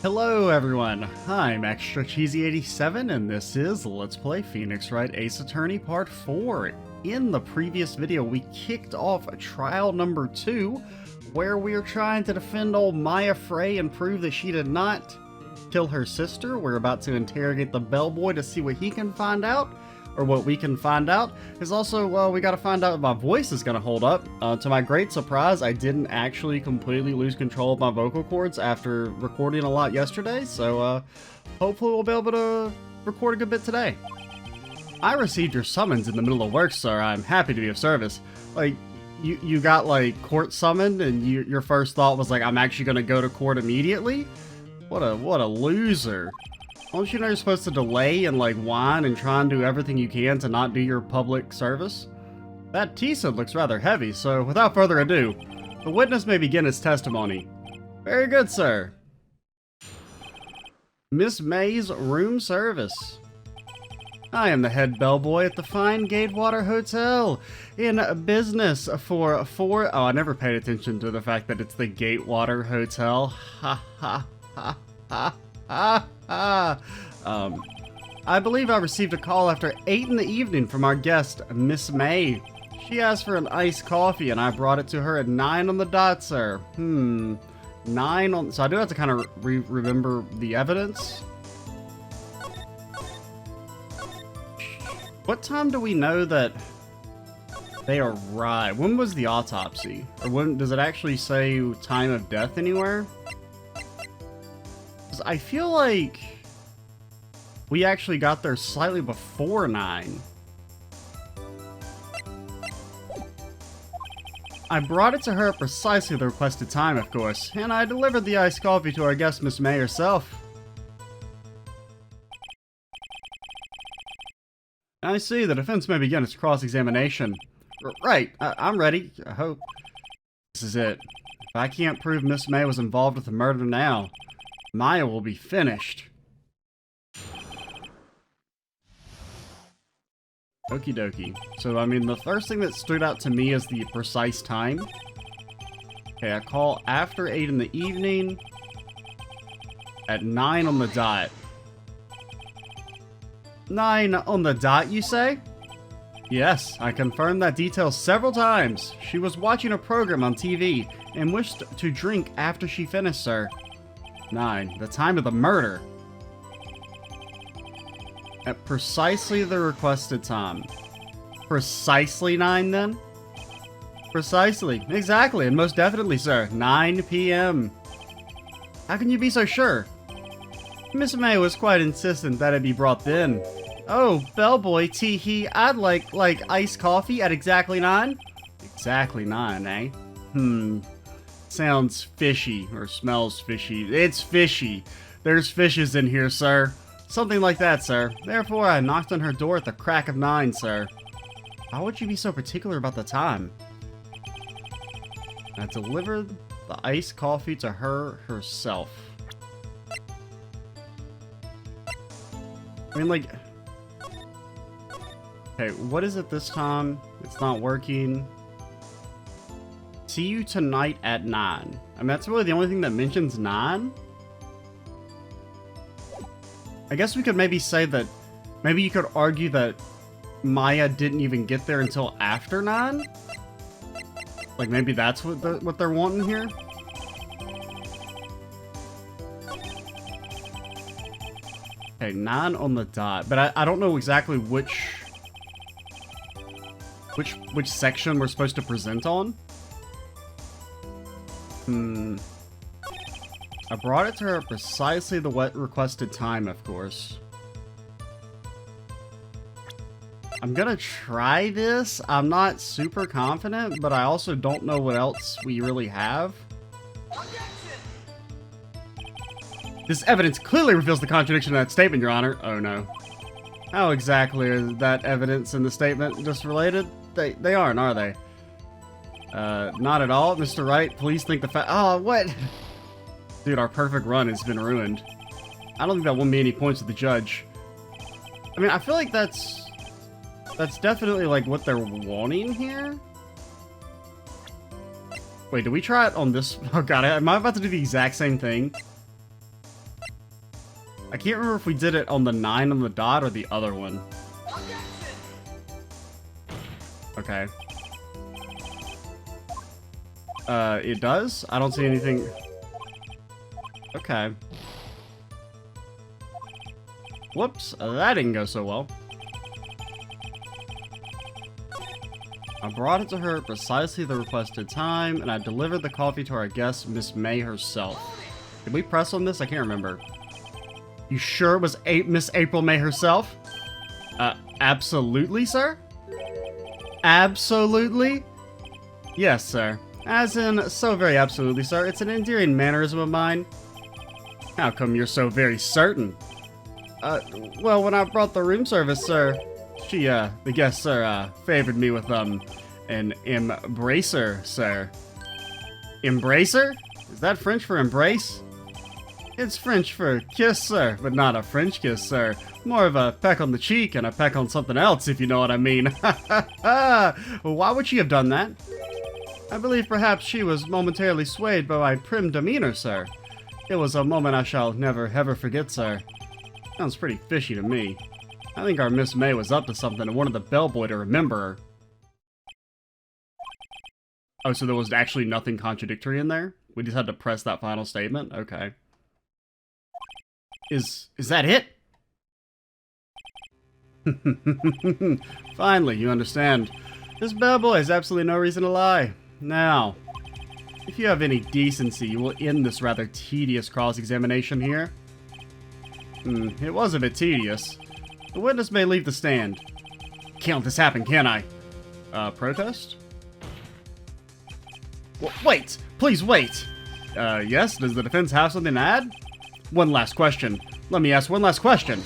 Hello everyone, I'm Extra Cheesy 87 and this is Let's Play Phoenix Wright Ace Attorney Part 4. In the previous video we kicked off trial number 2 where we are trying to defend old Maya Frey and prove that she did not kill her sister. We're about to interrogate the Bellboy to see what he can find out, or what we can find out. Is also, well, we gotta find out if my voice is gonna hold up. To my great surprise, I didn't actually completely lose control of my vocal cords after recording a lot yesterday, so hopefully we'll be able to record a good bit today. I received your summons in the middle of work, sir. I'm happy to be of service. Like, you got, like, court summoned, and your first thought was, like, I'm actually gonna go to court immediately? What a loser. Don't you know you're supposed to delay and, like, whine and try and do everything you can to not do your public service? That T-Sub looks rather heavy, so without further ado, the witness may begin his testimony. Very good, sir. Miss May's room service. I am the head bellboy at the fine Gatewater Hotel, in business for four... Oh, I never paid attention to the fact that it's the Gatewater Hotel. Ha ha ha ha ha. I believe I received a call after 8 in the evening from our guest, Miss May. She asked for an iced coffee, and I brought it to her at 9 on the dot, sir. 9 on... So I do have to kind of remember the evidence. What time do we know that they arrived? When was the autopsy? Or when... Does it actually say time of death anywhere? I feel like we actually got there slightly before 9. I brought it to her at precisely the requested time, of course, and I delivered the iced coffee to our guest, Miss May herself. I see, the defense may begin its cross-examination. Right, I'm ready, I hope. This is it. If I can't prove Miss May was involved with the murder now, Maya will be finished. Okie dokie. So, I mean, the first thing that stood out to me is the precise time. Okay, I call after 8 in the evening at 9 on the dot. 9 on the dot, you say? Yes, I confirmed that detail several times. She was watching a program on TV and wished to drink after she finished, sir. 9. The time of the murder. At precisely the requested time. Precisely 9, then? Precisely. Exactly, and most definitely, sir. 9 p.m. How can you be so sure? Miss May was quite insistent that it be brought then. Oh, bellboy, tee-hee, I'd like iced coffee at exactly 9? Exactly 9, eh? Sounds fishy, or smells fishy. It's fishy. There's fishes in here, sir. Something like that, sir. Therefore, I knocked on her door at the crack of 9, sir. How would you be so particular about the time? I delivered the iced coffee to her herself. I mean, like... Okay, what is it this time? It's not working. See you tonight at 9. I mean, that's really the only thing that mentions 9. I guess we could maybe say that... Maybe you could argue that Maya didn't even get there until after 9? Like, maybe that's what they're wanting here? Okay, 9 on the dot. But I don't know exactly which section we're supposed to present on. I brought it to her at precisely the requested time, of course. I'm gonna try this. I'm not super confident, but I also don't know what else we really have. This evidence clearly reveals the contradiction of that statement, Your Honor. Oh no. How exactly is that evidence in the statement just related? They aren't, are they? Not at all. Mr. Wright, please think the fact... Oh, what? Dude, our perfect run has been ruined. I don't think that won me any points with the judge. I mean, I feel like that's definitely, like, what they're wanting here. Wait, do we try it on this? Oh god, am I about to do the exact same thing? I can't remember if we did it on the 9 on the dot or the other one. Okay. It does? I don't see anything. Okay. Whoops, that didn't go so well. I brought it to her at precisely the requested time, and I delivered the coffee to our guest, Miss May herself. Did we press on this? I can't remember. You sure it was Miss April May herself? Absolutely, sir? Absolutely? Yes, sir. As in, so very absolutely, sir. It's an endearing mannerism of mine. How come you're so very certain? Well, when I brought the room service, sir, the guest, sir, favored me with, an embracer, sir. Embracer? Is that French for embrace? It's French for kiss, sir, but not a French kiss, sir. More of a peck on the cheek and a peck on something else, if you know what I mean. Why would she have done that? I believe perhaps she was momentarily swayed by my prim demeanor, sir. It was a moment I shall never ever forget, sir. Sounds pretty fishy to me. I think our Miss May was up to something and wanted the bellboy to remember her. Oh, so there was actually nothing contradictory in there? We just had to press that final statement? Okay. Is that it? Finally, you understand. This bellboy has absolutely no reason to lie. Now, if you have any decency, you will end this rather tedious cross-examination here. It was a bit tedious. The witness may leave the stand. Can't let this happen, can I? Protest? Wait! Please wait! Yes? Does the defense have something to add? One last question. Let me ask one last question.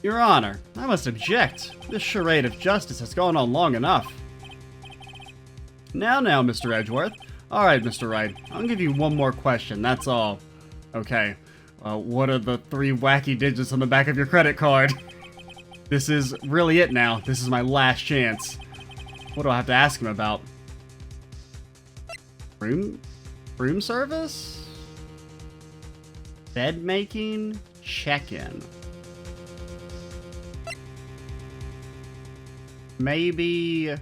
Your Honor, I must object. This charade of justice has gone on long enough. Now, Mr. Edgeworth. Alright, Mr. Wright. I'll give you one more question, that's all. Okay. What are the 3 wacky digits on the back of your credit card? This is really it now. This is my last chance. What do I have to ask him about? Room service? Bed making? Check-in. Maybe...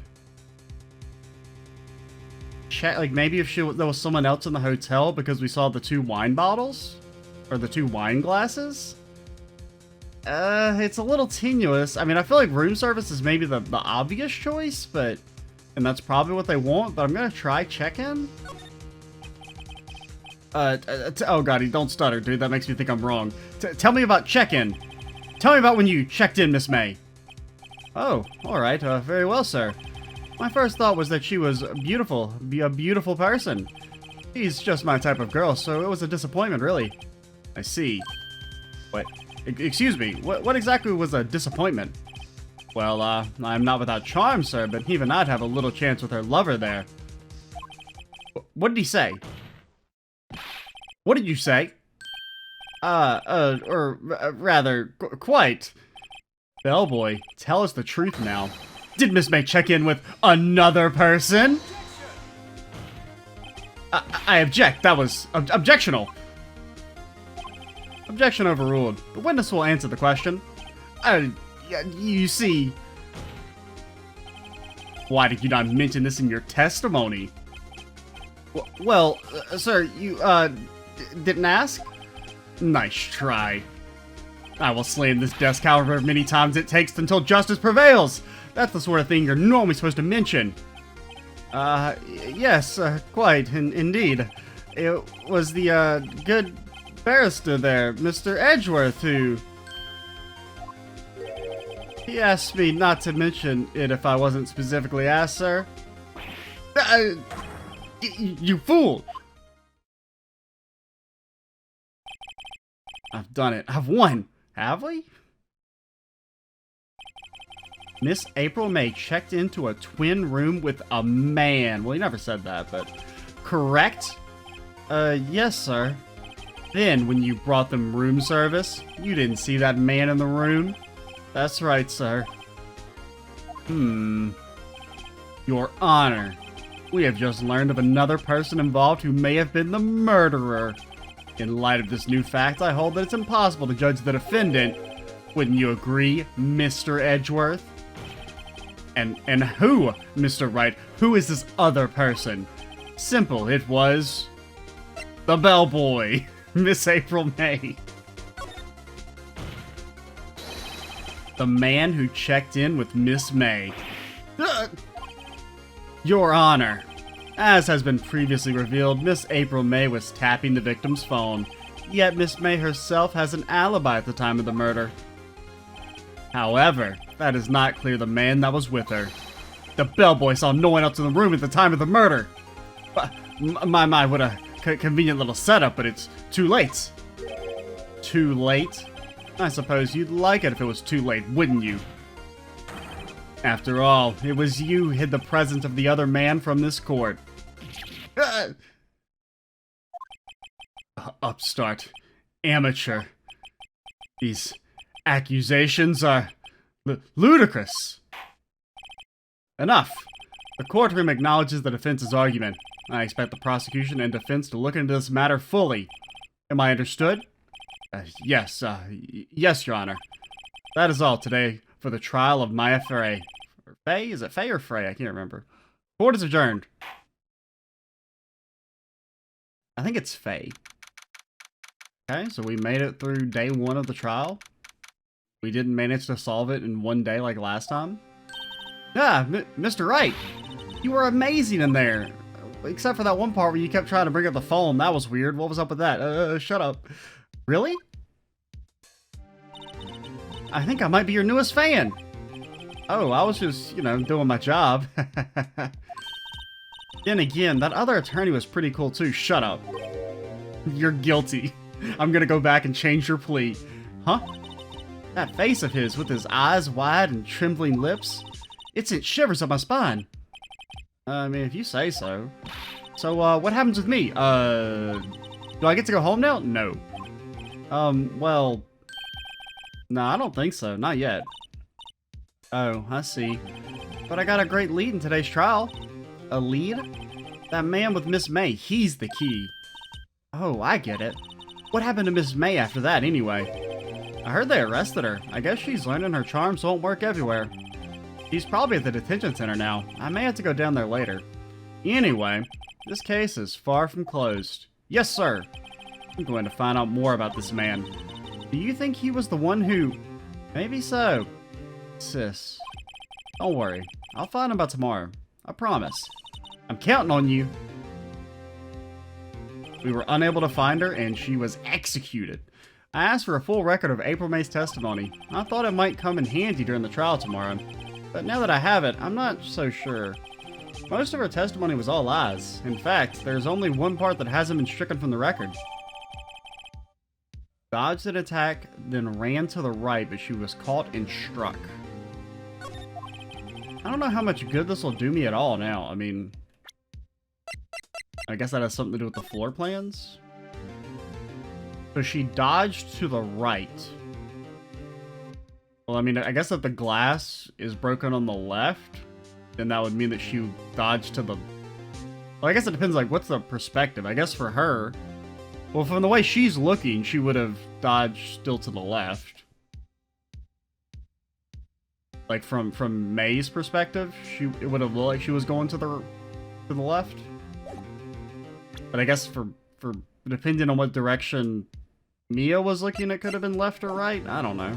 maybe if there was someone else in the hotel because we saw the 2 wine bottles? Or the 2 wine glasses? It's a little tenuous. I mean, I feel like room service is maybe the obvious choice, but... And that's probably what they want, but I'm gonna try check-in? Oh god, don't stutter, dude. That makes me think I'm wrong. Tell me about check-in. Tell me about when you checked in, Miss May. Oh, alright. Very well, sir. My first thought was that she was beautiful. A beautiful person. She's just my type of girl, so it was a disappointment, really. I see. What? Excuse me, what exactly was a disappointment? Well, I'm not without charm, sir, but even I'd have a little chance with her lover there. What did he say? What did you say? Rather, quite. Bellboy, tell us the truth now. Did Miss May check in with another person? I object. That was objectional. Objection overruled. The witness will answer the question. You see... Why did you not mention this in your testimony? Well, sir, you, didn't ask? Nice try. I will slam this desk however many times it takes until justice prevails. That's the sort of thing you're normally supposed to mention. Yes, quite, indeed. It was the, good barrister there, Mr. Edgeworth, who... He asked me not to mention it if I wasn't specifically asked, sir. You fool! I've done it. I've won! Have we? Miss April May checked into a twin room with a man. Well, he never said that, but... Correct? Yes, sir. Then, when you brought them room service, you didn't see that man in the room? That's right, sir. Your Honor, we have just learned of another person involved who may have been the murderer. In light of this new fact, I hold that it's impossible to judge the defendant. Wouldn't you agree, Mr. Edgeworth? And who, Mr. Wright? Who is this other person? Simple, it was... the Bellboy, Miss April May. The man who checked in with Miss May. Your Honor. As has been previously revealed, Miss April May was tapping the victim's phone, yet Miss May herself has an alibi at the time of the murder. However, that does not clear the man that was with her. The bellboy saw no one else in the room at the time of the murder. My, what a convenient little setup, but it's too late. Too late? I suppose you'd like it if it was too late, wouldn't you? After all, it was you who hid the presence of the other man from this court. Upstart. Amateur. These accusations are ludicrous. Enough. The courtroom acknowledges the defense's argument. I expect the prosecution and defense to look into this matter fully. Am I understood? Yes, Your Honor. That is all today for the trial of Maya Frey. Faye? Is it Faye or Frey? I can't remember. Court is adjourned. I think it's Faye. Okay, so we made it through day 1 of the trial. We didn't manage to solve it in one day like last time. Yeah, Mr. Wright, you were amazing in there. Except for that one part where you kept trying to bring up the phone. That was weird. What was up with that? Shut up. Really? I think I might be your newest fan. Oh, I was just, doing my job. Then again, that other attorney was pretty cool too. Shut up. You're guilty. I'm gonna go back and change your plea. Huh? That face of his with his eyes wide and trembling lips. It sent shivers up my spine. I mean, if you say so. So, what happens with me? Do I get to go home now? No. Well... No, I don't think so. Not yet. Oh, I see. But I got a great lead in today's trial. A lead? That man with Miss May, he's the key. Oh, I get it. What happened to Miss May after that, anyway? I heard they arrested her. I guess she's learning her charms won't work everywhere. She's probably at the detention center now. I may have to go down there later. Anyway, this case is far from closed. Yes, sir. I'm going to find out more about this man. Do you think he was the one who... Maybe so. Sis. Don't worry. I'll find him by tomorrow. I promise. I'm counting on you. We were unable to find her, and she was executed. I asked for a full record of April May's testimony. I thought it might come in handy during the trial tomorrow. But now that I have it, I'm not so sure. Most of her testimony was all lies. In fact, there's only one part that hasn't been stricken from the record. Dodged an attack, then ran to the right, but she was caught and struck. I don't know how much good this will do me at all now. I mean... I guess that has something to do with the floor plans? So she dodged to the right. Well, I mean, I guess if the glass is broken on the left, then that would mean that she dodged to the... Well, I guess it depends, like, what's the perspective? I guess for her... Well, from the way she's looking, she would have dodged still to the left. Like, from May's perspective, it would have looked like she was going to the left. But I guess for depending on what direction Mia was looking, it could have been left or right. I don't know.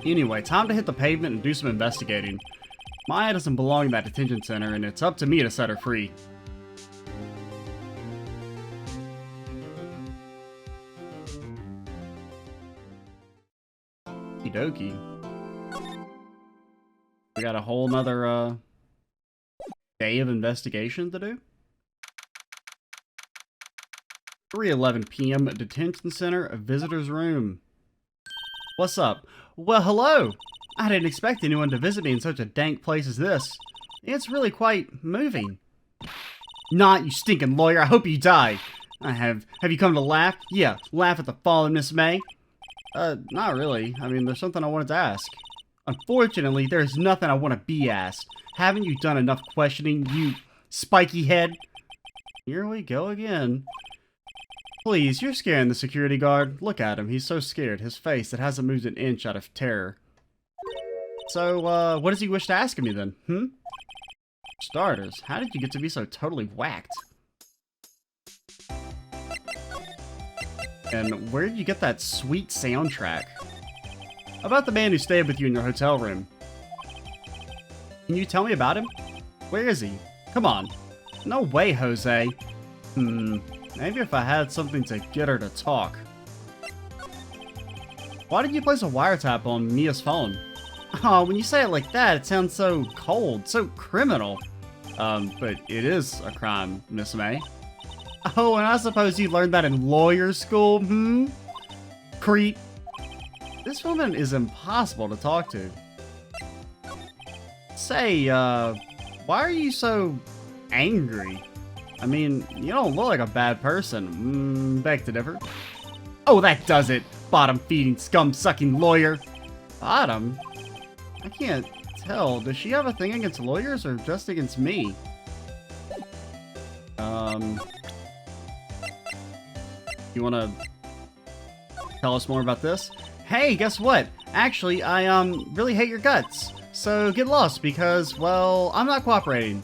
Anyway, time to hit the pavement and do some investigating. Maya doesn't belong in that detention center, and it's up to me to set her free. Okie dokie. We got a whole nother day of investigation to do. 3:11 p.m. Detention Center, a visitor's room. What's up? Well, hello! I didn't expect anyone to visit me in such a dank place as this. It's really quite moving. Not, you stinking lawyer, I hope you die! Have you come to laugh? Yeah, laugh at the fallen Miss May? Not really. I mean, there's something I wanted to ask. Unfortunately, there's nothing I want to be asked. Haven't you done enough questioning, you spiky head? Here we go again. Please, you're scaring the security guard. Look at him, he's so scared. His face, it hasn't moved an inch out of terror. So, what does he wish to ask of me then, For starters, how did you get to be so totally whacked? And where did you get that sweet soundtrack? About the man who stayed with you in your hotel room. Can you tell me about him? Where is he? Come on. No way, Jose. Maybe if I had something to get her to talk. Why did you place a wiretap on Mia's phone? Oh, when you say it like that, it sounds so cold, so criminal. But it is a crime, Miss May. Oh, and I suppose you learned that in lawyer school, Creep. This woman is impossible to talk to. Say, why are you so angry? I mean, you don't look like a bad person. Beg to differ. Oh, that does it. Bottom-feeding, scum-sucking lawyer. Bottom? I can't tell. Does she have a thing against lawyers or just against me? You wanna tell us more about this? Hey, guess what? Actually, I, really hate your guts. So get lost because, well, I'm not cooperating.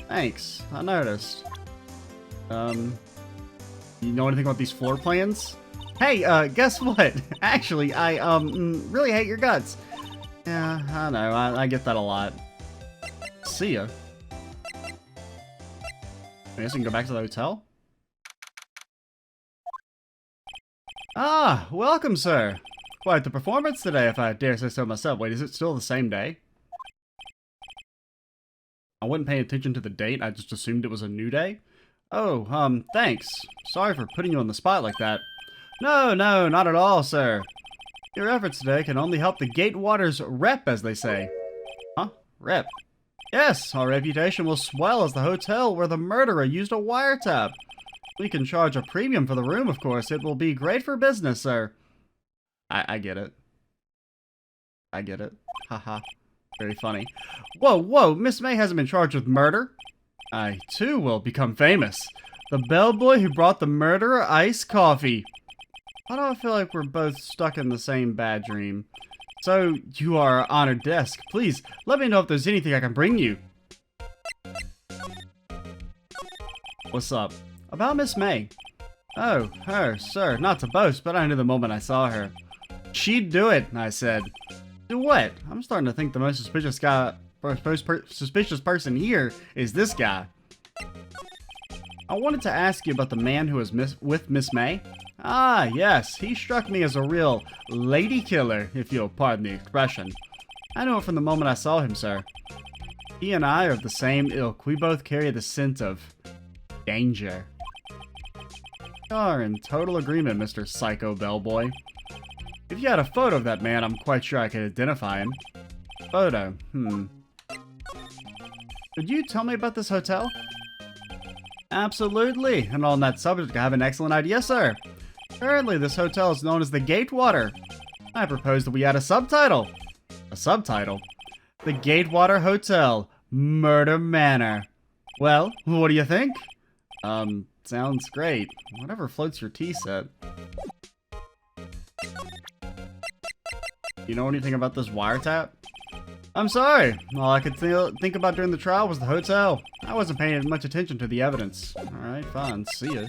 Thanks. I noticed. You know anything about these floor plans? Hey, guess what? Actually, I, really hate your guts. Yeah, I know. I get that a lot. See ya. I guess we can go back to the hotel? Ah, welcome, sir. Quite the performance today, if I dare say so myself. Wait, is it still the same day? I wasn't paying attention to the date. I just assumed it was a new day. Oh, thanks. Sorry for putting you on the spot like that. No, not at all, sir. Your efforts today can only help the Gatewaters rep, as they say. Huh? Rep? Yes, our reputation will swell as the hotel where the murderer used a wiretap. We can charge a premium for the room, of course. It will be great for business, sir. I get it. I get it. Haha. Very funny. Whoa, Miss May hasn't been charged with murder. I, too, will become famous. The bellboy who brought the murderer iced coffee. Why do I feel like we're both stuck in the same bad dream? So, you are honored desk. Please, let me know if there's anything I can bring you. What's up? About Miss May. Oh, her, sir. Not to boast, but I knew the moment I saw her. She'd do it, I said. Do what? I'm starting to think the most suspicious suspicious person here is this guy. I wanted to ask you about the man who was with Miss May. Ah, yes, he struck me as a real lady killer, if you'll pardon the expression. I knew it from the moment I saw him, sir. He and I are of the same ilk. We both carry the scent of danger. We are in total agreement, Mr. Psycho Bellboy. If you had a photo of that man, I'm quite sure I could identify him. Photo, Could you tell me about this hotel? Absolutely, and on that subject, I have an excellent idea, sir. Currently, this hotel is known as the Gatewater. I propose that we add a subtitle. A subtitle? The Gatewater Hotel, Murder Manor. Well, what do you think? Sounds great. Whatever floats your tea set. You know anything about this wiretap? I'm sorry. All I could think about during the trial was the hotel. I wasn't paying much attention to the evidence. Alright, fine. See ya.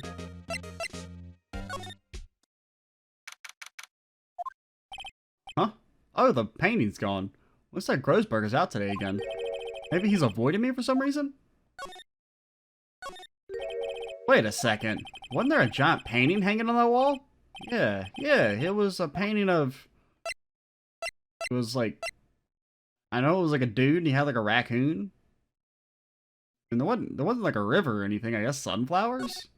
Huh? Oh, the painting's gone. Looks like Grossberger's out today again. Maybe he's avoiding me for some reason? Wait a second. Wasn't there a giant painting hanging on that wall? Yeah, it was a painting of... It was like... I know it was like a dude and he had like a raccoon. And there wasn't like a river or anything, I guess sunflowers?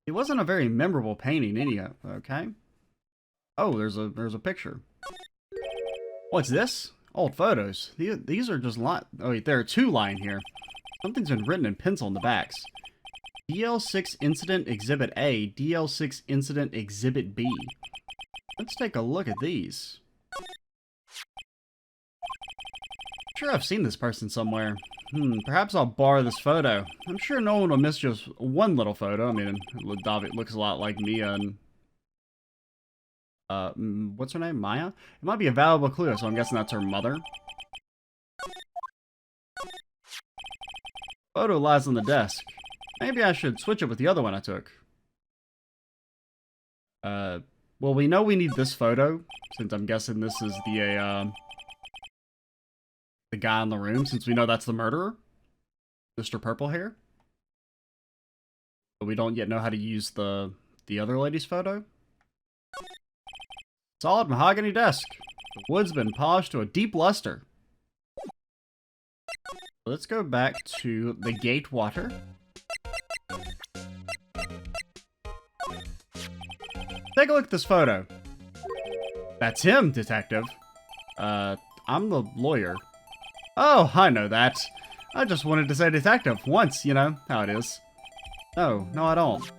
It wasn't a very memorable painting anyhow, okay? Oh, there's a picture. What's this? Old photos. These are just oh wait, there are two lying here. Something's been written in pencil in the backs. DL6 Incident Exhibit A, DL6 Incident Exhibit B. Let's take a look at these. Sure, I've seen this person somewhere. Perhaps I'll borrow this photo. I'm sure no one will miss just one little photo. I mean, it looks a lot like Mia and... what's her name? Maya? It might be a valuable clue, so I'm guessing that's her mother. Photo lies on the desk. Maybe I should switch it with the other one I took. Well, we know we need this photo, since I'm guessing this is the guy in the room, since we know that's the murderer. Mr. Purple Hair. But we don't yet know how to use the other lady's photo. Solid mahogany desk. The wood's been polished to a deep luster. Let's go back to the gate water. Take a look at this photo. That's him, detective. I'm the lawyer. Oh, I know that. I just wanted to say detective once, you know how it is. No, I don't.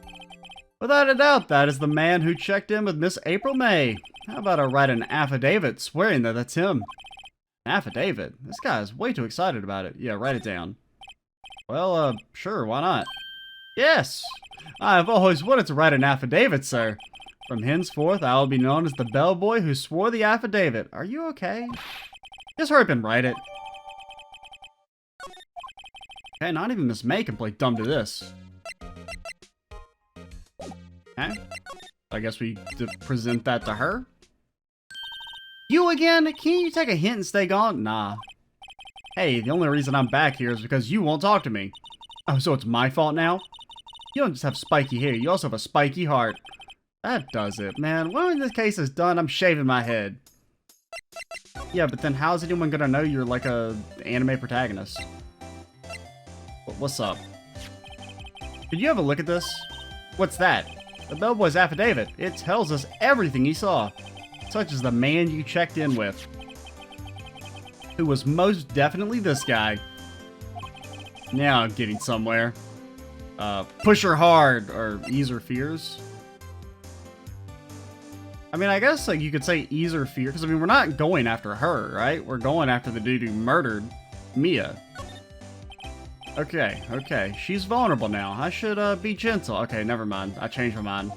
Without a doubt, that is the man who checked in with Miss April May. How about I write an affidavit swearing that that's him? An affidavit? This guy is way too excited about it. Yeah, write it down. Well, sure, why not? Yes! I've always wanted to write an affidavit, sir. From henceforth, I will be known as the bellboy who swore the affidavit. Are you okay? Just hurry up and write it. Okay, not even Miss May can play dumb to this. Okay. I guess we present that to her. You again? Can you take a hint and stay gone? Nah. Hey, the only reason I'm back here is because you won't talk to me. Oh, so it's my fault now? You don't just have spiky hair, you also have a spiky heart. That does it, man. When this case is done, I'm shaving my head. Yeah, but then how's anyone gonna know you're like a anime protagonist? What's up? Did you have a look at this? What's that? The bellboy's affidavit. It tells us everything he saw. Such as the man you checked in with. Who was most definitely this guy. Now I'm getting somewhere. Push her hard, or ease her fears. I mean, I guess like you could say ease her fear, because I mean, we're not going after her, right? We're going after the dude who murdered Mia. Okay. She's vulnerable now. I should be gentle. Okay, never mind. I changed my mind.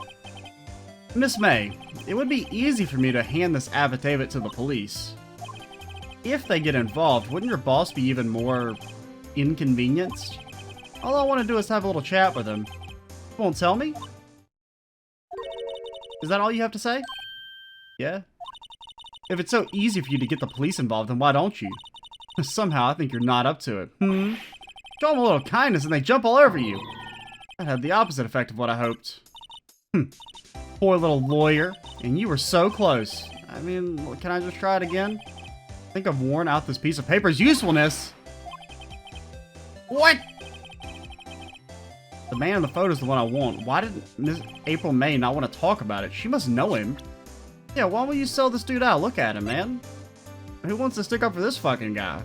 Miss May, it would be easy for me to hand this affidavit to the police. If they get involved, wouldn't your boss be even more inconvenienced? All I want to do is have a little chat with him. You won't tell me? Is that all you have to say? Yeah? If it's so easy for you to get the police involved, then why don't you? Somehow I think you're not up to it. Show them a little kindness and they jump all over you. That had the opposite effect of what I hoped. Poor little lawyer. And you were so close. I mean, can I just try it again? I think I've worn out this piece of paper's usefulness. What? The man in the photo is the one I want. Why did Miss April May not want to talk about it? She must know him. Yeah, why won't you sell this dude out? Look at him, man. Who wants to stick up for this fucking guy?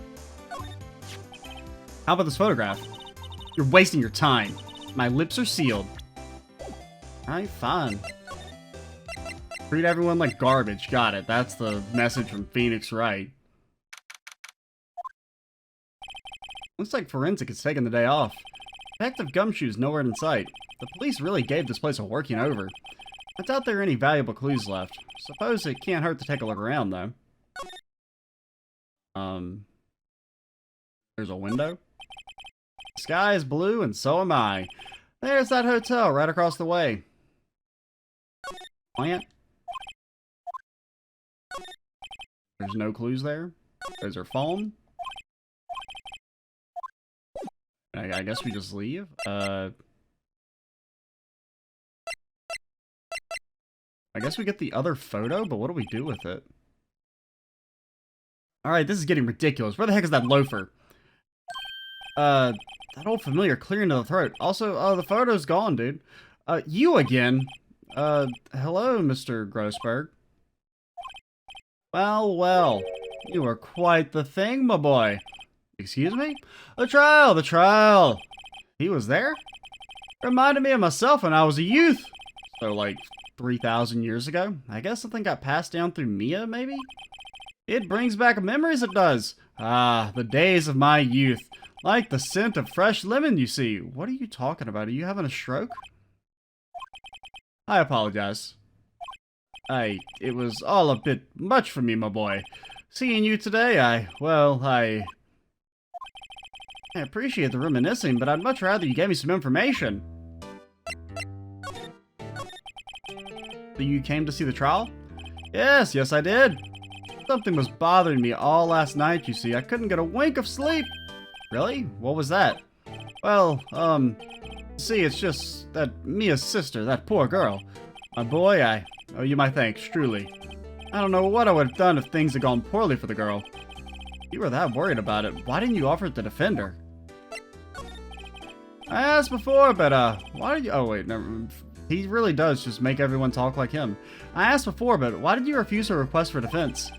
How about this photograph? You're wasting your time. My lips are sealed. Alright, fine. Treat everyone like garbage. Got it. That's the message from Phoenix Wright. Looks like Forensic is taking the day off. Detective Gumshoe's nowhere in sight. The police really gave this place a working over. I doubt there are any valuable clues left. Suppose it can't hurt to take a look around, though. There's a window. The sky is blue, and so am I. There's that hotel right across the way. Plant. There's no clues there. There's her phone. I guess we just leave. I guess we get the other photo, but what do we do with it? Alright, this is getting ridiculous. Where the heck is that loafer? That old familiar clearing to the throat. Also, the photo's gone, dude. You again. Hello, Mr. Grossberg. Well. You are quite the thing, my boy. Excuse me? The trial! He was there? Reminded me of myself when I was a youth. So, like, 3,000 years ago? I guess something got passed down through Mia, maybe? It brings back memories, it does. Ah, the days of my youth. Like the scent of fresh lemon, you see. What are you talking about? Are you having a stroke? I apologize. It was all a bit much for me, my boy. Seeing you today, I appreciate the reminiscing, but I'd much rather you gave me some information. So you came to see the trial? Yes, I did. Something was bothering me all last night, you see. I couldn't get a wink of sleep. Really? What was that? Well, see, it's just that Mia's sister, that poor girl. My boy, I owe you my thanks, truly. I don't know what I would have done if things had gone poorly for the girl. If you were that worried about it, why didn't you offer to defend her? I asked before, but, why did you... Oh, wait, never... He really does just make everyone talk like him. I asked before, but why did you refuse her request for defense?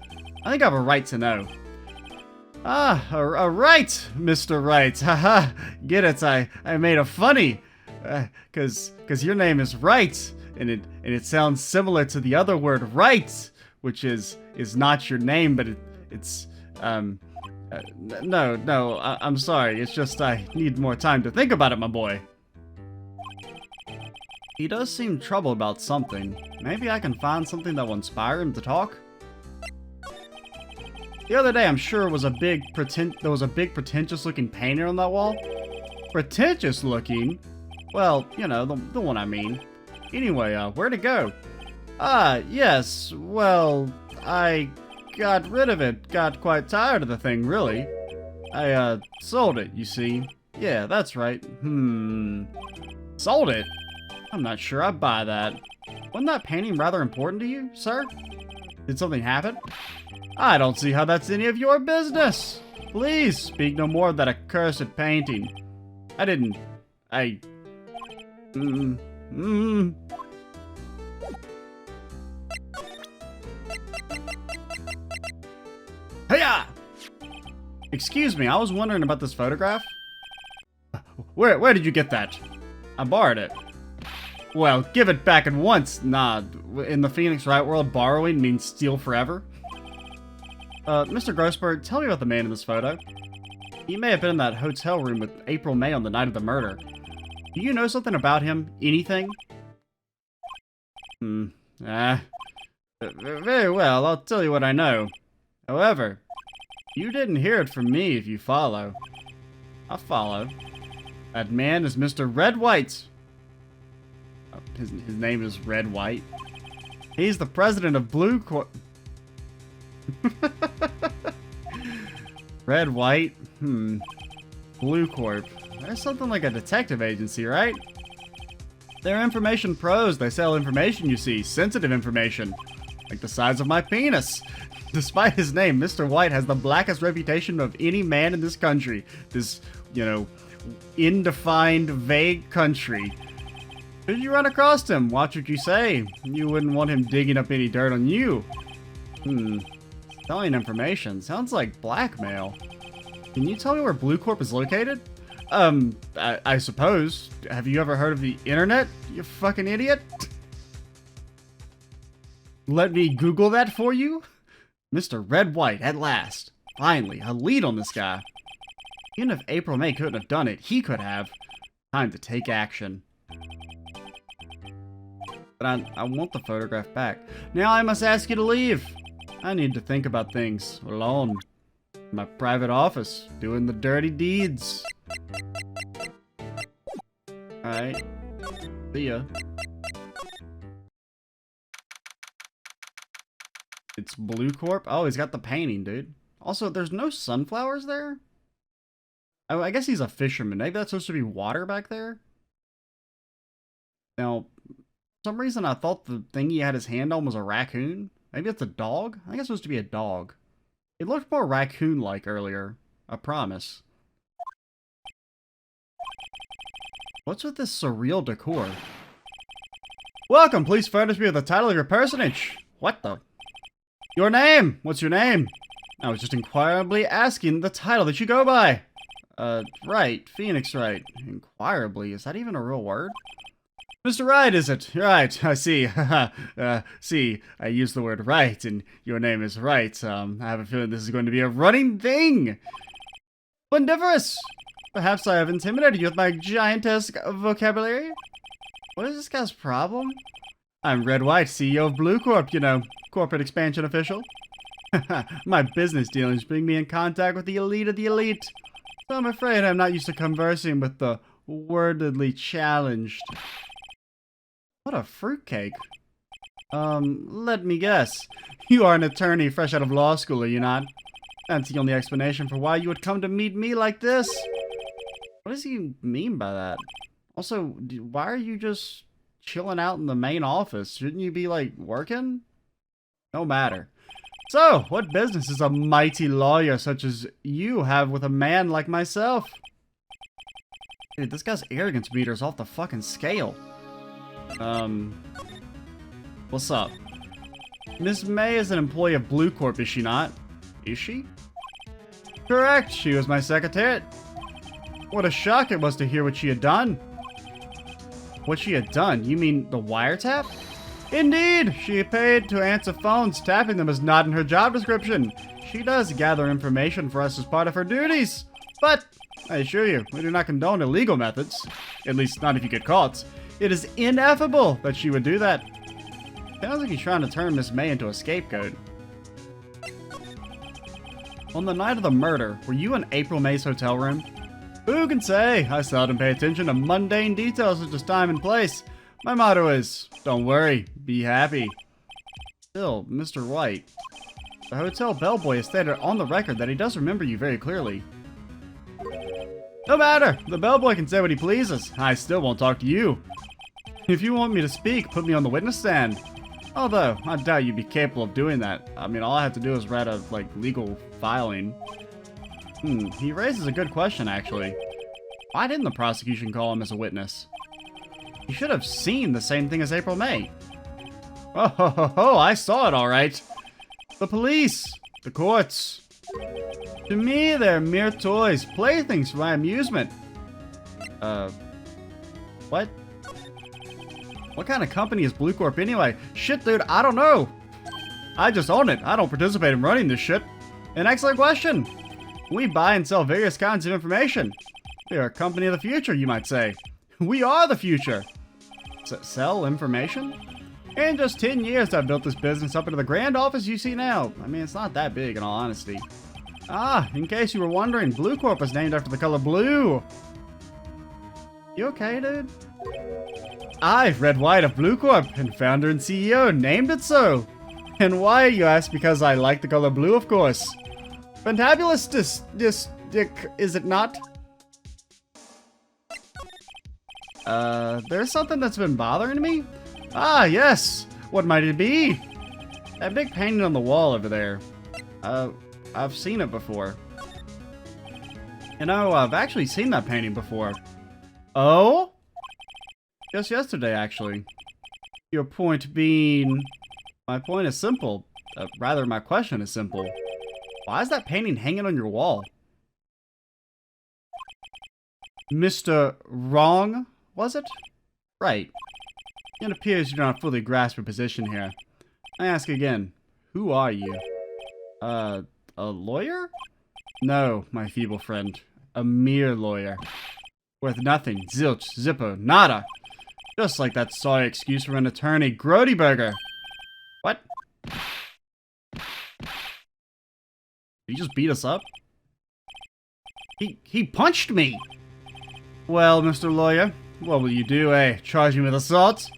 I think I have a right to know. Ah, a right, Mr. Wright. Haha, get it? I made a funny. Cause your name is Wright, and it sounds similar to the other word right, which is not your name, but it's no, I'm sorry. It's just I need more time to think about it, my boy. He does seem troubled about something. Maybe I can find something that will inspire him to talk? The other day, I'm sure there was a big pretentious looking painting on that wall. Pretentious looking? Well, you know, the one I mean. Anyway, where'd it go? Yes, well, I got rid of it. Got quite tired of the thing, really. I, sold it, you see. Yeah, that's right. Sold it? I'm not sure I'd buy that. Wasn't that painting rather important to you, sir? Did something happen? I don't see how that's any of your business. Please speak no more of that accursed painting. Hiya! Excuse me, I was wondering about this photograph. Where did you get that? I borrowed it. Well, give it back at once. Nah, in the Phoenix Wright world, borrowing means steal forever. Mr. Grossberg, tell me about the man in this photo. He may have been in that hotel room with April May on the night of the murder. Do you know something about him? Anything? Very well, I'll tell you what I know. However, you didn't hear it from me if you follow. I'll follow. That man is Mr. Red White. His name is Red White. He's the president of Blue Corp. Red White? Blue Corp. That's something like a detective agency, right? They're information pros. They sell information, you see. Sensitive information. Like the size of my penis. Despite his name, Mr. White has the blackest reputation of any man in this country. This, you know, indefined, vague country. Should you run across him, watch what you say. You wouldn't want him digging up any dirt on you. Selling information. Sounds like blackmail. Can you tell me where Blue Corp is located? I suppose. Have you ever heard of the internet, you fucking idiot? Let me Google that for you? Mr. Red White, at last. Finally, a lead on this guy. Even if April May couldn't have done it, he could have. Time to take action. But I want the photograph back. Now I must ask you to leave. I need to think about things alone. In my private office, doing the dirty deeds. Alright. See ya. It's Blue Corp? Oh, he's got the painting, dude. Also, there's no sunflowers there? Oh, I guess he's a fisherman. Maybe that's supposed to be water back there? Now, for some reason I thought the thing he had his hand on was a raccoon. Maybe it's a dog? I think it's supposed to be a dog. It looked more raccoon-like earlier. I promise. What's with this surreal decor? Welcome, please furnish me with the title of your personage. What the? Your name! What's your name? I was just inquirably asking the title that you go by. Wright. Phoenix Wright. Inquirably? Is that even a real word? Mr. Wright, is it? Right, I see. See, I used the word right, and your name is Wright. I have a feeling this is going to be a running thing. Splendiferous! Perhaps I have intimidated you with my gigantesque vocabulary? What is this guy's problem? I'm Wright, CEO of Blue Corp, you know, corporate expansion official. My business dealings bring me in contact with the elite of the elite. So I'm afraid I'm not used to conversing with the wordedly challenged. What a fruitcake. Let me guess. You are an attorney fresh out of law school, are you not? That's the only explanation for why you would come to meet me like this. What does he mean by that? Also, why are you just chilling out in the main office? Shouldn't you be, like, working? No matter. So, what business does a mighty lawyer such as you have with a man like myself? Dude, this guy's arrogance meter is off the fucking scale. What's up? Miss May is an employee of Blue Corp, is she not? Is she? Correct, she was my secretary. What a shock it was to hear what she had done. What she had done? You mean the wiretap? Indeed! She paid to answer phones. Tapping them is not in her job description. She does gather information for us as part of her duties. But, I assure you, we do not condone illegal methods. At least not if you get caught. It is ineffable that she would do that. Sounds like he's trying to turn Miss May into a scapegoat. On the night of the murder, were you in April May's hotel room? Who can say? I seldom pay attention to mundane details such as time and place. My motto is, don't worry, be happy. Still, Mr. Wright, the hotel bellboy has stated on the record that he does remember you very clearly. No matter, the bellboy can say what he pleases. I still won't talk to you. If you want me to speak, put me on the witness stand. Although, I doubt you'd be capable of doing that. I mean, all I have to do is write a, legal filing. He raises a good question, actually. Why didn't the prosecution call him as a witness? He should have seen the same thing as April May. Oh, ho, ho, ho, I saw it all right. The police, the courts. To me, they're mere toys, playthings for my amusement. What? What kind of company is Blue Corp anyway? Shit, dude, I don't know. I just own it. I don't participate in running this shit. An excellent question. We buy and sell various kinds of information. We are a company of the future, you might say. We are the future. Sell information? In just 10 years, I've built this business up into the grand office you see now. I mean, it's not that big, in all honesty. Ah, in case you were wondering, Blue Corp was named after the color blue. You okay, dude? I, Wright of Blue Corp, and founder and CEO, named it so. And why, you ask? Because I like the color blue, of course. Fantabulous, is it not? There's something that's been bothering me? Ah, yes! What might it be? That big painting on the wall over there. I've seen it before. You know, I've actually seen that painting before. Oh? Just yesterday, actually. Your point being... My point is simple. Rather, my question is simple. Why is that painting hanging on your wall? Mr. Wrong, was it? Right. It appears you do not fully grasp your position here. I ask again, who are you? A lawyer? No, my feeble friend. A mere lawyer. Worth nothing, zilch, zippo, nada. Just like that sorry excuse from an attorney, Grody Burger. What? Did he just beat us up? He punched me! Well, Mr. Lawyer, what will you do, eh? Charge me with assault?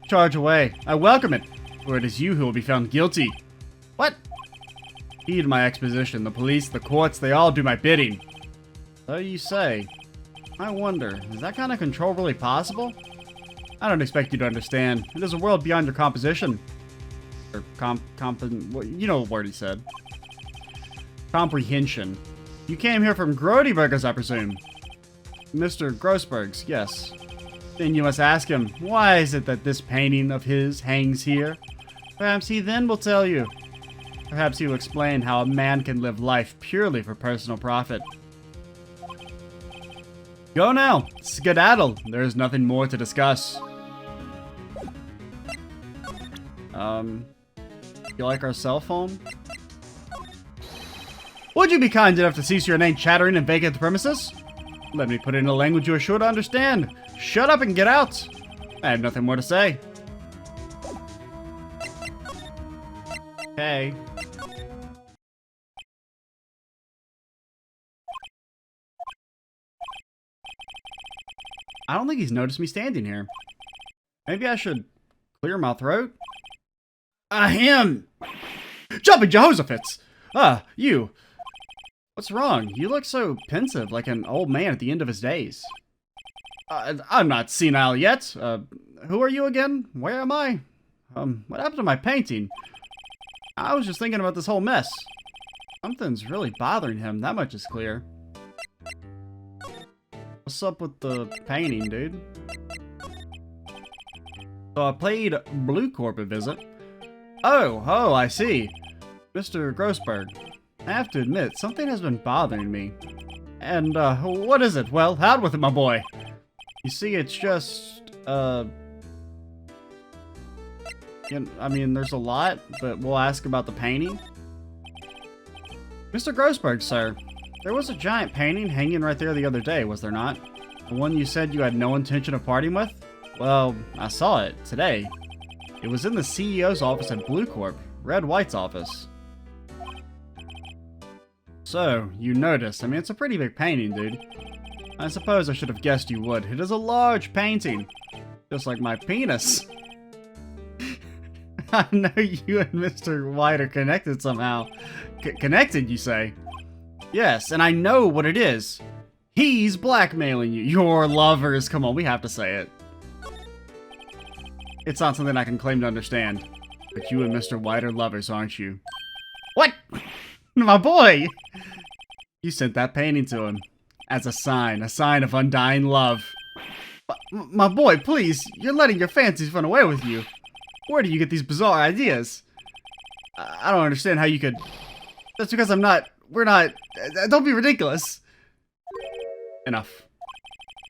Charge away. I welcome it, for it is you who will be found guilty. What? Heed my exposition. The police, the courts, they all do my bidding. So you say. I wonder, is that kind of control really possible? I don't expect you to understand. It is a world beyond your composition. Or you know what word he said. Comprehension. You came here from Grody Burgers, I presume. Mr. Grossberg's, yes. Then you must ask him, why is it that this painting of his hangs here? Perhaps he then will tell you. Perhaps he will explain how a man can live life purely for personal profit. Go now, skedaddle. There is nothing more to discuss. You like our cell phone? Would you be kind enough to cease your inane chattering and vacate the premises? Let me put it in a language you are sure to understand. Shut up and get out. I have nothing more to say. Okay. I don't think he's noticed me standing here. Maybe I should clear my throat? Him! Jumping Jehoshaphat's! You. What's wrong? You look so pensive, like an old man at the end of his days. I'm not senile yet. Who are you again? Where am I? What happened to my painting? I was just thinking about this whole mess. Something's really bothering him, that much is clear. What's up with the painting, dude? So I played Blue Corp a visit. Oh, I see. Mr. Grossberg, I have to admit, something has been bothering me. And, what is it? Well, out with it, my boy. You see, it's just, I mean, there's a lot, but we'll ask about the painting. Mr. Grossberg, sir, there was a giant painting hanging right there the other day, was there not? The one you said you had no intention of parting with? Well, I saw it today. It was in the CEO's office at Blue Corp, Red White's office. So, you noticed. I mean, it's a pretty big painting, dude. I suppose I should have guessed you would. It is a large painting. Just like my penis. I know you and Mr. White are connected somehow. Connected, you say? Yes, and I know what it is. He's blackmailing you. Your lovers. Come on, we have to say it. It's not something I can claim to understand. But you and Mr. White are lovers, aren't you? What? My boy! You sent that painting to him. As a sign of undying love. My boy, please, you're letting your fancies run away with you. Where do you get these bizarre ideas? I don't understand how you could... That's because we're not... Don't be ridiculous. Enough.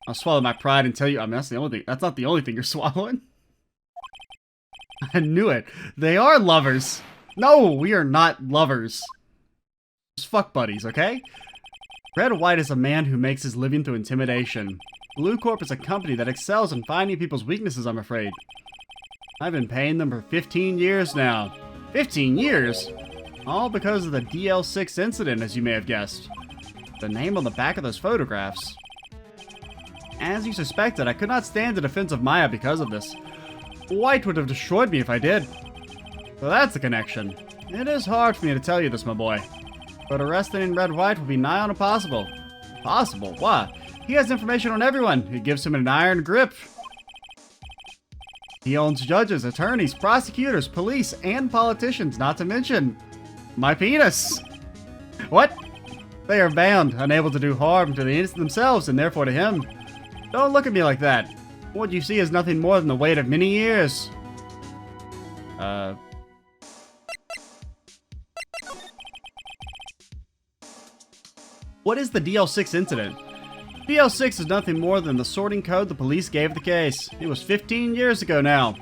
I'll swallow my pride and tell you... I mean, that's not the only thing you're swallowing. I knew it. They are lovers. No, we are not lovers. Just fuck buddies, okay? Red White is a man who makes his living through intimidation. Blue Corp is a company that excels in finding people's weaknesses, I'm afraid. I've been paying them for 15 years now. 15 years? All because of the DL6 incident, as you may have guessed. The name on the back of those photographs. As you suspected, I could not stand the defense of Maya because of this. White would have destroyed me if I did. So that's the connection. It is hard for me to tell you this, my boy. But arresting Red White will be nigh on impossible. Possible? Why? He has information on everyone. It gives him an iron grip. He owns judges, attorneys, prosecutors, police, and politicians, not to mention my penis. What? They are bound, unable to do harm to the innocent themselves, and therefore to him. Don't look at me like that. What you see is nothing more than the weight of many years. What is the DL6 incident? DL6 is nothing more than the sorting code the police gave the case. It was 15 years ago now.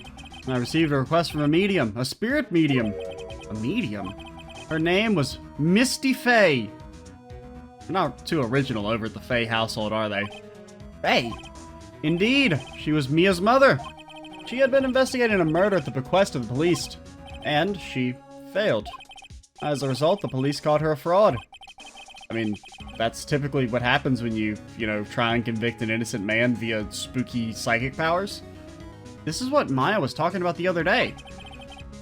I received a request from a medium, a spirit medium. A medium? Her name was Misty Faye. They're not too original over at the Faye household, are they? Faye? Indeed, she was Mia's mother. She had been investigating a murder at the bequest of the police, and she failed. As a result, the police called her a fraud. I mean, that's typically what happens when you try and convict an innocent man via spooky psychic powers. This is what Maya was talking about the other day.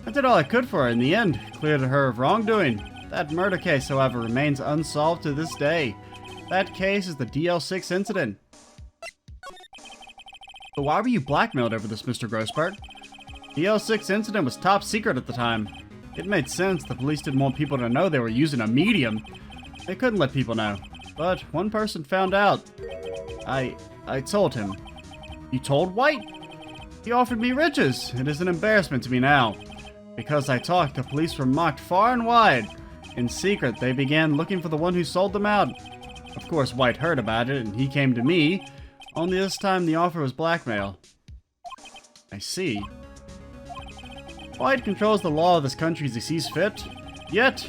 I did all I could for her in the end, cleared her of wrongdoing. That murder case, however, remains unsolved to this day. That case is the DL6 incident. So why were you blackmailed over this, Mr. Grossberg? The DL6 incident was top secret at the time. It made sense. The police didn't want people to know they were using a medium. They couldn't let people know. But one person found out. I told him. You told White? He offered me riches. It is an embarrassment to me now. Because I talked, the police were mocked far and wide. In secret, they began looking for the one who sold them out. Of course, White heard about it, and he came to me. Only this time, the offer was blackmail. I see. White controls the law of this country as he sees fit. Yet,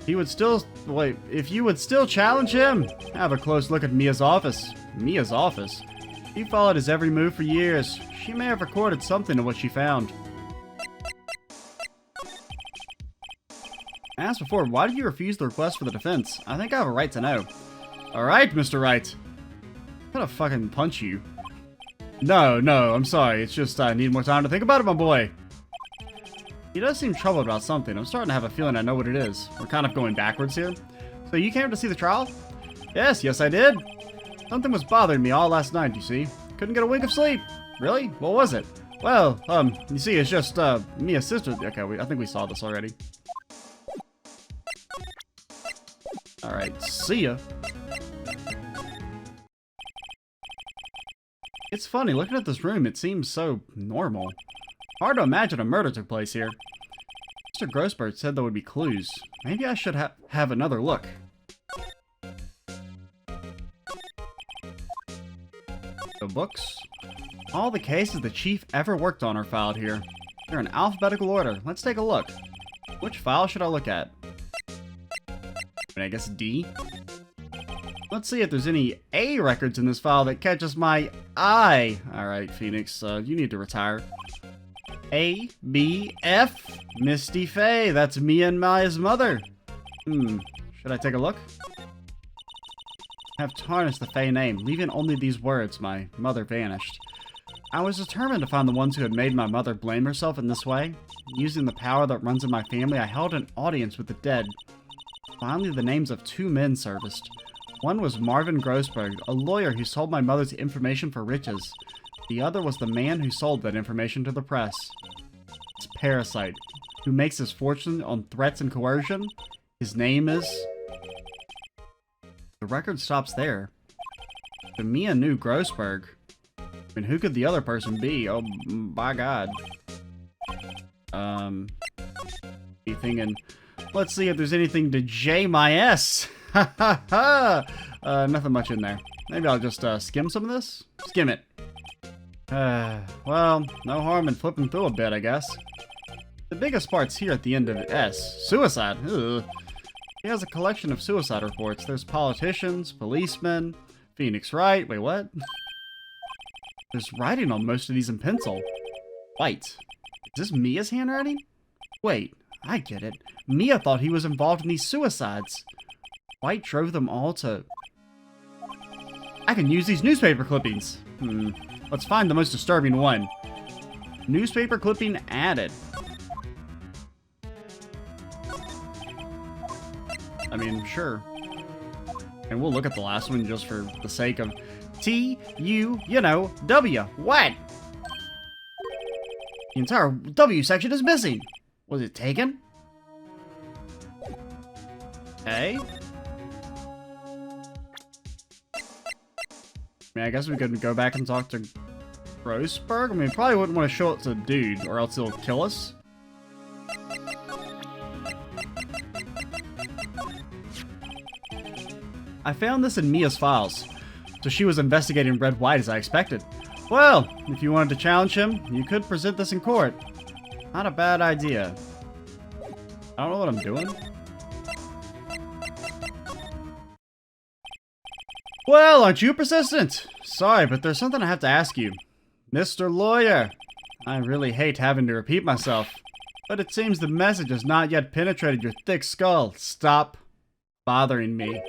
He would still... Wait, if you would still challenge him, have a close look at Mia's office. Mia's office? He followed his every move for years. She may have recorded something of what she found. As before, why did you refuse the request for the defense? I think I have a right to know. Alright, Mr. Wright. I'm gonna fucking punch you. No, I'm sorry. It's just I need more time to think about it, my boy. He does seem troubled about something. I'm starting to have a feeling I know what it is. We're kind of going backwards here. So you came to see the trial? Yes, I did. Something was bothering me all last night, you see. Couldn't get a wink of sleep. Really? What was it? Well, you see, it's just, Mia's sister. Okay, I think we saw this already. Alright, see ya. It's funny, looking at this room, it seems so normal. Hard to imagine a murder took place here. Mr. Grossberg said there would be clues. Maybe I should have another look. The books? All the cases the chief ever worked on are filed here. They're in alphabetical order. Let's take a look. Which file should I look at? I guess D? Let's see if there's any A records in this file that catches my eye. Alright, Phoenix, you need to retire. A, B, F, Misty Faye. That's Mia and Maya's mother. Should I take a look? Have tarnished the Faye name, leaving only these words, my mother vanished. I was determined to find the ones who had made my mother blame herself in this way. Using the power that runs in my family, I held an audience with the dead. Finally, the names of two men surfaced. One was Marvin Grossberg, a lawyer who sold my mother's information for riches. The other was the man who sold that information to the press. It's Parasite, who makes his fortune on threats and coercion. His name is... The record stops there. But Mia knew Grossberg. I mean, who could the other person be? Oh, by God. Be thinking... Let's see if there's anything to J my S. Ha ha ha! Nothing much in there. Maybe I'll just skim some of this? Skim it. Well, no harm in flipping through a bit, I guess. The biggest part's here at the end of S. Suicide. Ugh. He has a collection of suicide reports. There's politicians, policemen, Phoenix Wright. Wait, what? There's writing on most of these in pencil. White. Is this Mia's handwriting? Wait, I get it. Mia thought he was involved in these suicides. White drove them all to... I can use these newspaper clippings. Let's find the most disturbing one. Newspaper clipping added. I mean, sure. And we'll look at the last one just for the sake of T-U, W. What? The entire W section is missing. Was it taken? Okay. I mean, I guess we could go back and talk to Grossberg. I mean, probably wouldn't want to show it to the dude, or else he'll kill us. I found this in Mia's files, so she was investigating Red White as I expected. Well, if you wanted to challenge him, you could present this in court. Not a bad idea. I don't know what I'm doing. Well, aren't you persistent? Sorry, but there's something I have to ask you. Mr. Lawyer, I really hate having to repeat myself, but it seems the message has not yet penetrated your thick skull. Stop bothering me.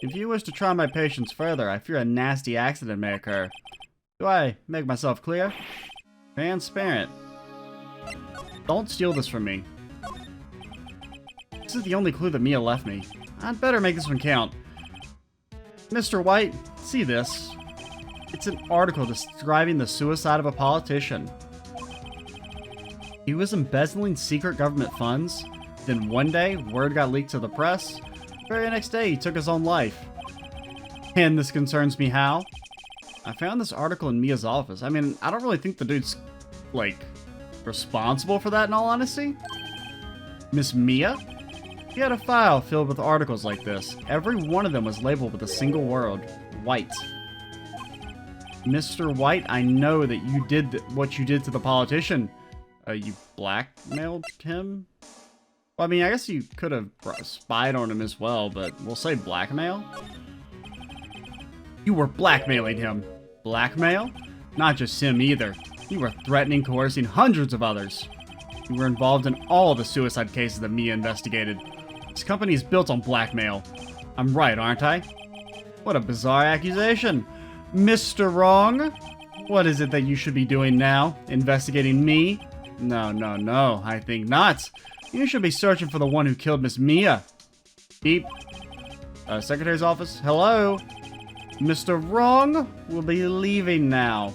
If you wish to try my patience further, I fear a nasty accident may occur. Do I make myself clear? Transparent. Don't steal this from me. This is the only clue that Mia left me. I'd better make this one count. Mr. White, see this. It's an article describing the suicide of a politician. He was embezzling secret government funds. Then one day, word got leaked to the press. The very next day, he took his own life. And this concerns me how? I found this article in Mia's office. I mean, I don't really think the dude's, like, responsible for that in all honesty. Miss Mia? He had a file filled with articles like this. Every one of them was labeled with a single word. White. Mr. White, I know that you did what you did to the politician. You blackmailed him? Well, I mean, I guess you could have spied on him as well, but we'll say blackmail. You were blackmailing him. Blackmail? Not just him either. You were threatening, coercing hundreds of others. You were involved in all the suicide cases that Mia investigated. This company is built on blackmail. I'm right, aren't I? What a bizarre accusation. Mr. Wrong? What is it that you should be doing now? Investigating me? No, I think not. You should be searching for the one who killed Miss Mia. Beep. Secretary's office? Hello? Mr. Wrong will be leaving now.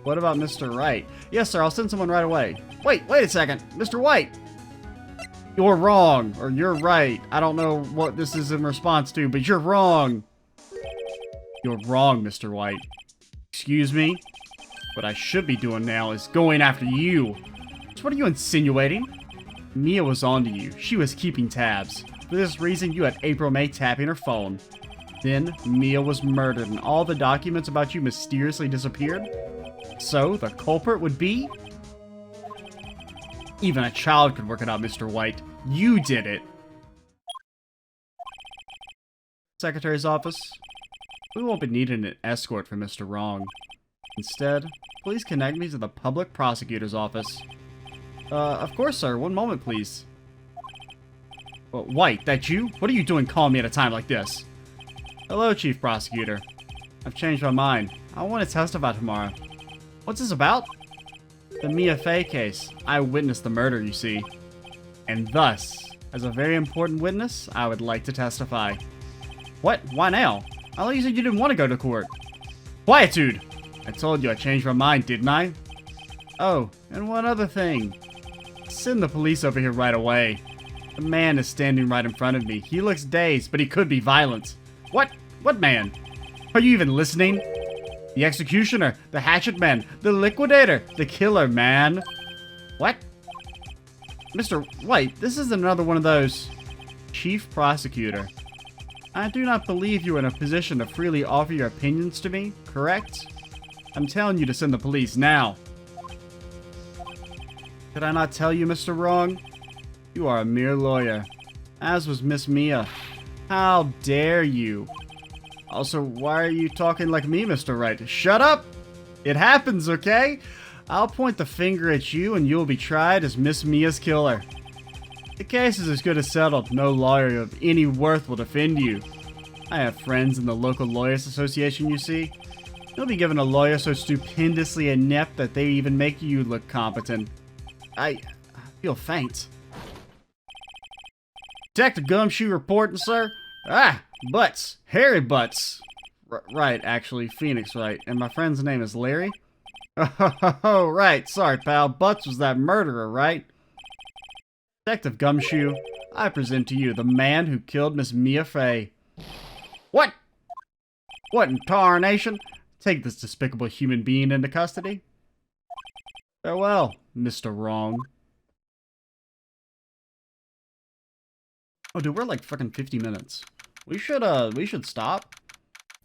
What about Mr. Wright? Yes, sir, I'll send someone right away. Wait a second. Mr. White! You're wrong, or you're right. I don't know what this is in response to, but you're wrong. You're wrong, Mr. White. Excuse me? What I should be doing now is going after you. So what are you insinuating? Mia was onto you. She was keeping tabs. For this reason, you had April May tapping her phone. Then, Mia was murdered and all the documents about you mysteriously disappeared. So, the culprit would be? Even a child could work it out, Mr. White. You did it. Secretary's office. We won't be needing an escort for Mr. Wrong. Instead, please connect me to the public prosecutor's office. Of course, sir. One moment, please. White, that you? What are you doing calling me at a time like this? Hello, Chief Prosecutor. I've changed my mind. I want to testify tomorrow. What's this about? The Mia Fey case. I witnessed the murder, you see. And thus, as a very important witness, I would like to testify. What? Why now? I thought you said you didn't want to go to court. Quietude! I told you I changed my mind, didn't I? Oh, and one other thing. Send the police over here right away. The man is standing right in front of me. He looks dazed, but he could be violent. What? What man? Are you even listening? The executioner, the hatchet man, the liquidator, the killer, man. What? Mr. White, this is another one of those. Chief Prosecutor. I do not believe you are in a position to freely offer your opinions to me, correct? I'm telling you to send the police now. Did I not tell you, Mr. Wrong? You are a mere lawyer, as was Miss Mia. How dare you? Also, why are you talking like me, Mr. Wright? Shut up! It happens, okay? I'll point the finger at you and you'll be tried as Miss Mia's killer. The case is as good as settled. No lawyer of any worth will defend you. I have friends in the local lawyers association, you see. You'll be given a lawyer so stupendously inept that they even make you look competent. I feel faint. Detective Gumshoe reporting, sir? Ah, Butts. Harry Butts. Right, actually, Phoenix Wright. And my friend's name is Larry? Oh, right. Sorry, pal. Butts was that murderer, right? Detective Gumshoe, I present to you the man who killed Miss Mia Fey. What? What in tarnation? Take this despicable human being into custody. Farewell, Mr. Wrong. Oh, dude, we're like fucking 50 minutes. We should stop.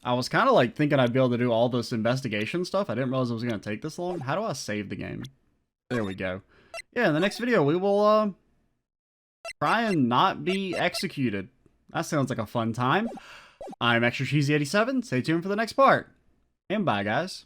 I was kind of like thinking I'd be able to do all this investigation stuff. I didn't realize it was going to take this long. How do I save the game? There we go. Yeah, in the next video, we will, try and not be executed. That sounds like a fun time. I'm Extra Cheesy 87. Stay tuned for the next part. And bye, guys.